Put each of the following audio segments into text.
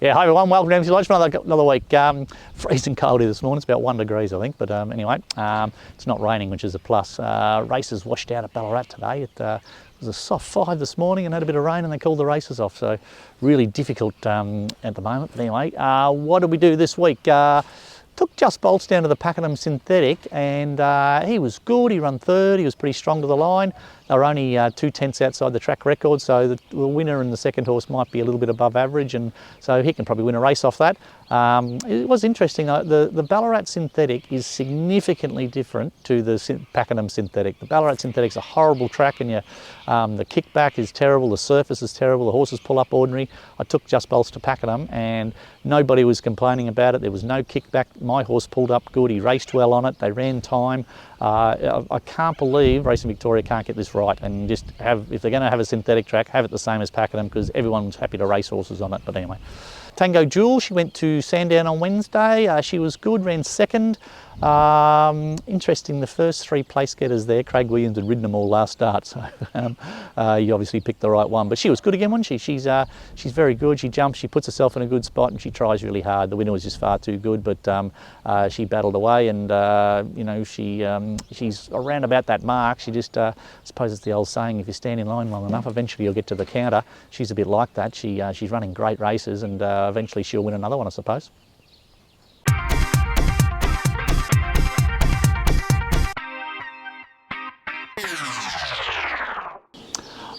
Yeah, hi everyone, welcome to Emsley Lodge for another week. Freezing cold here this morning, it's about 1 degrees I think, but anyway, it's not raining, which is a plus. Races washed out at Ballarat today. It was a soft 5 this morning and had a bit of rain and they called the races off, so really difficult at the moment. But anyway, what did we do this week? Took Just Bolts down to the Pakenham Synthetic and he was good. He ran third, he was pretty strong to the line. They were only 2 tenths outside the track record, so the winner and the second horse might be a little bit above average, and so he can probably win a race off that. It was interesting, the Ballarat Synthetic is significantly different to the Pakenham Synthetic. The Ballarat Synthetic's a horrible track, and the kickback is terrible, the surface is terrible, the horses pull up ordinary. I took Just Bolts to Pakenham and nobody was complaining about it. There was no kickback. My horse pulled up good, he raced well on it, they ran time. I can't believe Racing Victoria can't get this right and just if they're going to have a synthetic track, have it the same as Pakenham, because everyone's happy to race horses on it. But anyway, Tango Jewel, she went to Sandown on Wednesday. She was good, ran second. Interesting, the first 3 place getters there, Craig Williams had ridden them all last start, so you obviously picked the right one. But she was good again, wasn't she? She's very good. She jumps, she puts herself in a good spot, and she tries really hard. The winner was just far too good, but she battled away, and you know, she's around about that mark. She just, I suppose it's the old saying, if you stand in line long enough, eventually you'll get to the counter. She's a bit like that. She's running great races, and eventually she'll win another one, I suppose.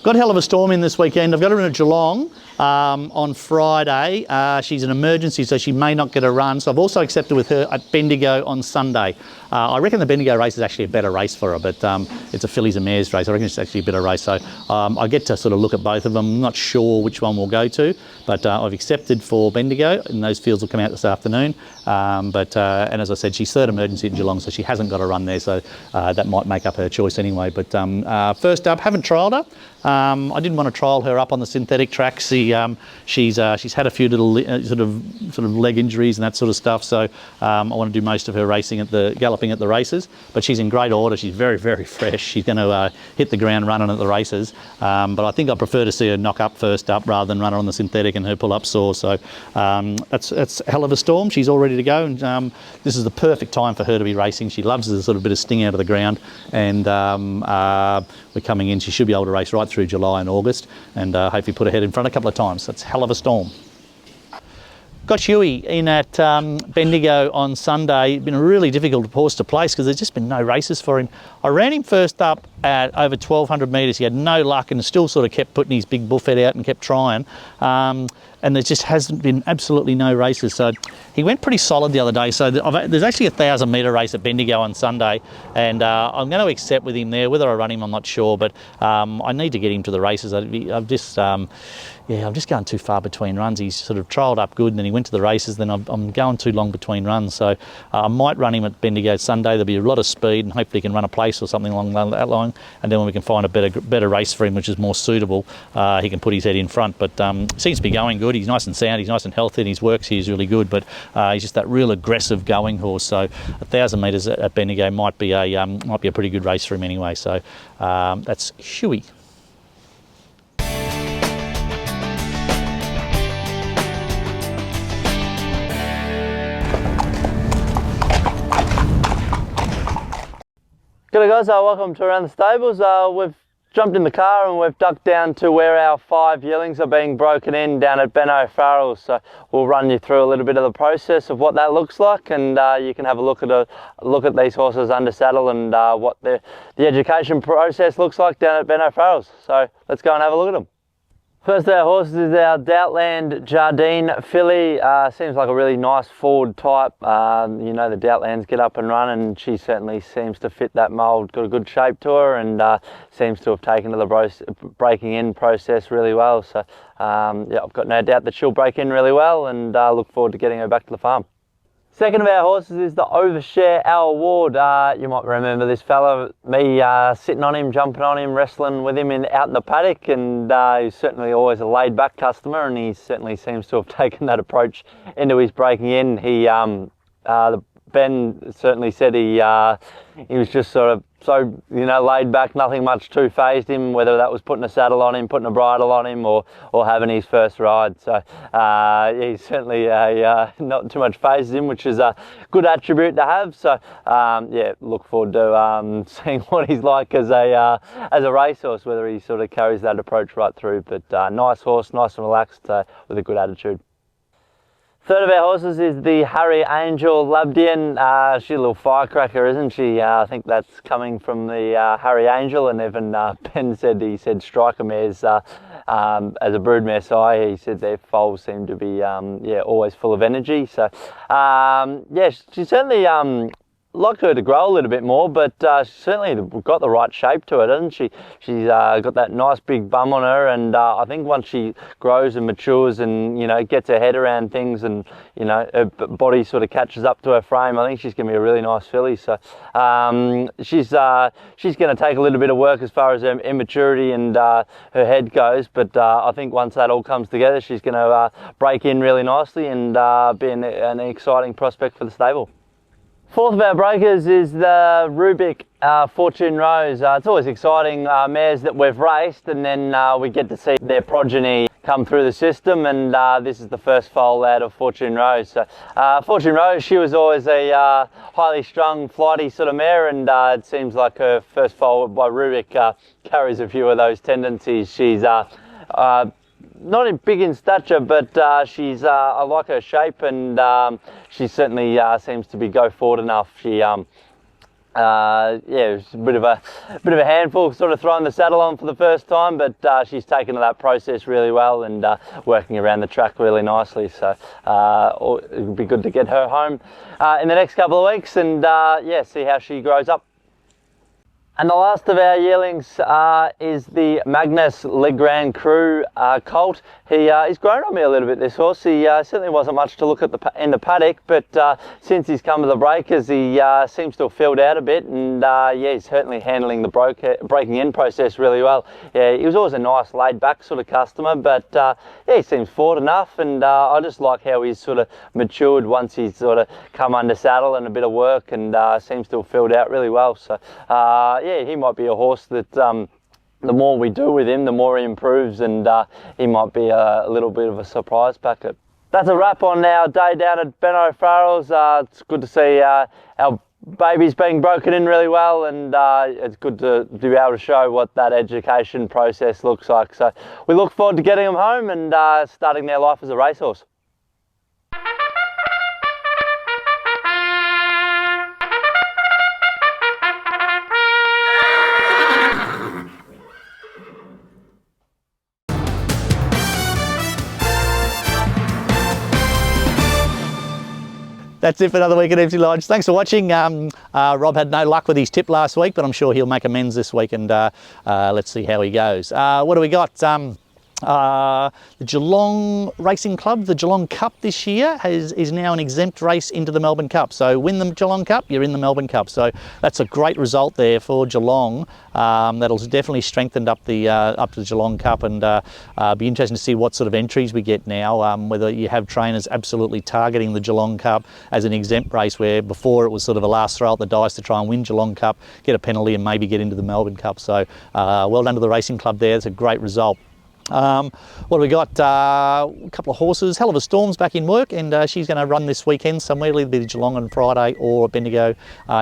Got a hell of a storm in this weekend. I've got her in at Geelong on Friday. She's an emergency, so she may not get a run. So I've also accepted with her at Bendigo on Sunday. I reckon the Bendigo race is actually a better race for her, but it's a fillies and mares race. I reckon it's actually a better race. So I get to sort of look at both of them. I'm not sure which one we'll go to, but I've accepted for Bendigo, and those fields will come out this afternoon. And as I said, she's third emergency at Geelong, so she hasn't got a run there. So that might make up her choice anyway. But first up, haven't trialled her. I didn't want to trial her up on the synthetic track. She's had a few little sort of leg injuries and that sort of stuff. So I want to do most of her racing at the galloping at the races. But she's in great order. She's very, very fresh. She's going to hit the ground running at the races. But I think I prefer to see her knock up first up rather than run her on the synthetic and her pull up sore. So that's a hell of a storm. She's all ready to go, and this is the perfect time for her to be racing. She loves the sort of bit of sting out of the ground, and we're coming in. She should be able to race right through July and August, and hopefully put her head in front a couple of times. That's a hell of a storm. Got Huey in at Bendigo on Sunday. Been a really difficult horse to place because there's just been no races for him. I ran him first up at over 1,200 metres. He had no luck and still sort of kept putting his big buff head out and kept trying. And there just hasn't been absolutely no races. So he went pretty solid the other day. So there's actually a 1,000-metre race at Bendigo on Sunday, and I'm going to accept with him there. Whether I run him, I'm not sure, but I need to get him to the races. I'm just going too far between runs. He's sort of trialled up good, and then he went to the races. Then I'm going too long between runs. So I might run him at Bendigo Sunday. There'll be a lot of speed, and hopefully he can run a place or something along that line. And then when we can find a better race for him, which is more suitable, he can put his head in front. But seems to be going good. He's nice and sound. He's nice and healthy, and his works here is really good. But he's just that real aggressive going horse. So 1,000 metres at Bendigo might be a pretty good race for him anyway. So that's Huey. G'day guys, welcome to Around the Stables. We've jumped in the car and we've ducked down to where our 5 yearlings are being broken in down at Ben O'Farrell's. So we'll run you through a little bit of the process of what that looks like, and you can have a look at these horses under saddle and what the education process looks like down at Ben O'Farrell's. So let's go and have a look at them. First of our horses is our Doubtland Jardine filly. Seems like a really nice forward type. You know, the Doubtlands get up and run, and she certainly seems to fit that mould. Got a good shape to her, and seems to have taken to the breaking in process really well. So yeah, I've got no doubt that she'll break in really well, and look forward to getting her back to the farm. Second of our horses is the Overshare Our Award. You might remember this fella, me sitting on him, jumping on him, wrestling with him out in the paddock, and he's certainly always a laid-back customer, and he certainly seems to have taken that approach into his breaking in. Ben certainly said he was just sort of so, you know, laid back, nothing much too phased him, whether that was putting a saddle on him, putting a bridle on him, or having his first ride. So he's certainly not too much phases him, which is a good attribute to have. So yeah, look forward to seeing what he's like as a racehorse, whether he sort of carries that approach right through. But nice horse, nice and relaxed, with a good attitude. Third of our horses is the Harry Angel Labdian. She's a little firecracker, isn't she? I think that's coming from the Harry Angel, and even Ben said, he said striker mares, as a broodmare sire, he said their foals seem to be yeah, always full of energy. So yeah, she's certainly like her to grow a little bit more, but she's certainly got the right shape to it, hasn't she? She's got that nice big bum on her, and I think once she grows and matures and, you know, gets her head around things, and, you know, her body sort of catches up to her frame, I think she's going to be a really nice filly. So she's going to take a little bit of work as far as her immaturity and her head goes, but I think once that all comes together, she's going to break in really nicely and be an exciting prospect for the stable. Fourth of our breakers is the Rubik Fortune Rose. It's always exciting, mares that we've raced, and then we get to see their progeny come through the system, and this is the first foal out of Fortune Rose. So, Fortune Rose, she was always a highly strung, flighty sort of mare, and it seems like her first foal by Rubik carries a few of those tendencies. She's not big in stature, but she's I like her shape, and she certainly seems to be go forward enough. She yeah, it's a bit of a handful, sort of throwing the saddle on for the first time, but she's taken to that process really well, and working around the track really nicely. So it would be good to get her home in the next couple of weeks, and yeah, see how she grows up. And the last of our yearlings is the Magnus Le Grand Cru colt. He's grown on me a little bit, this horse. He certainly wasn't much to look at in the paddock, but since he's come to the breakers, he seems to have filled out a bit, and yeah, he's certainly handling the breaking in process really well. Yeah, he was always a nice laid back sort of customer, but yeah, he seems forward enough, and I just like how he's sort of matured once he's sort of come under saddle and a bit of work, and seems to have filled out really well. So yeah, he might be a horse that the more we do with him, the more he improves, and he might be a little bit of a surprise packet. That's a wrap on our day down at Ben O'Farrell's. It's good to see our babies being broken in really well, and it's good to be able to show what that education process looks like. So we look forward to getting them home and starting their life as a racehorse. That's it for another week at Emsley Lodge. Thanks for watching. Rob had no luck with his tip last week, but I'm sure he'll make amends this week, and let's see how he goes. What do we got? The Geelong Racing Club, the Geelong Cup this year is now an exempt race into the Melbourne Cup. So win the Geelong Cup, you're in the Melbourne Cup. So that's a great result there for Geelong. That'll definitely strengthen up the Geelong Cup, and be interesting to see what sort of entries we get now. Whether you have trainers absolutely targeting the Geelong Cup as an exempt race, where before it was sort of a last throw at the dice to try and win Geelong Cup, get a penalty, and maybe get into the Melbourne Cup. So well done to the racing club there. It's a great result. What have we got? A couple of horses. Hell of a Storm's back in work, and she's going to run this weekend somewhere. It'll either be Geelong on Friday or Bendigo.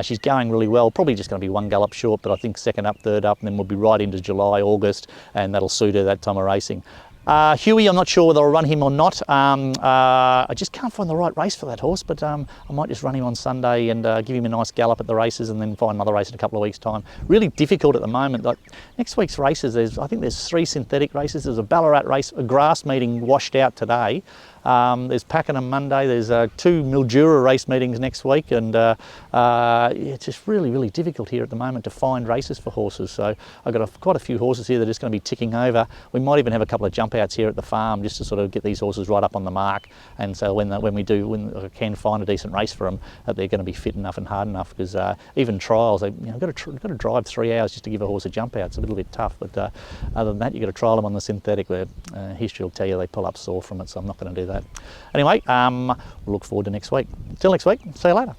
She's going really well. Probably just going to be one gallop short, but I think second up, third up, and then we'll be right into July, August, and that'll suit her that time of racing. Huey, I'm not sure whether I'll run him or not. I just can't find the right race for that horse, but I might just run him on Sunday and give him a nice gallop at the races, and then find another race in a couple of weeks' time. Really difficult at the moment. Like next week's races, I think there's 3 synthetic races. There's a Ballarat race, a grass meeting washed out today. There's Pakenham Monday, there's 2 Mildura race meetings next week, and it's just really difficult here at the moment to find races for horses. So I've got quite a few horses here that are just going to be ticking over. We might even have a couple of jump outs here at the farm just to sort of get these horses right up on the mark, and so when I can find a decent race for them, that they're going to be fit enough and hard enough, because even trials, you've got to drive 3 hours just to give a horse a jump out. It's a little bit tough, but other than that, you've got to trial them on the synthetic, where history will tell you they pull up sore from it, so I'm not going to do that. Anyway, we'll look forward to next week. Till next week, see you later.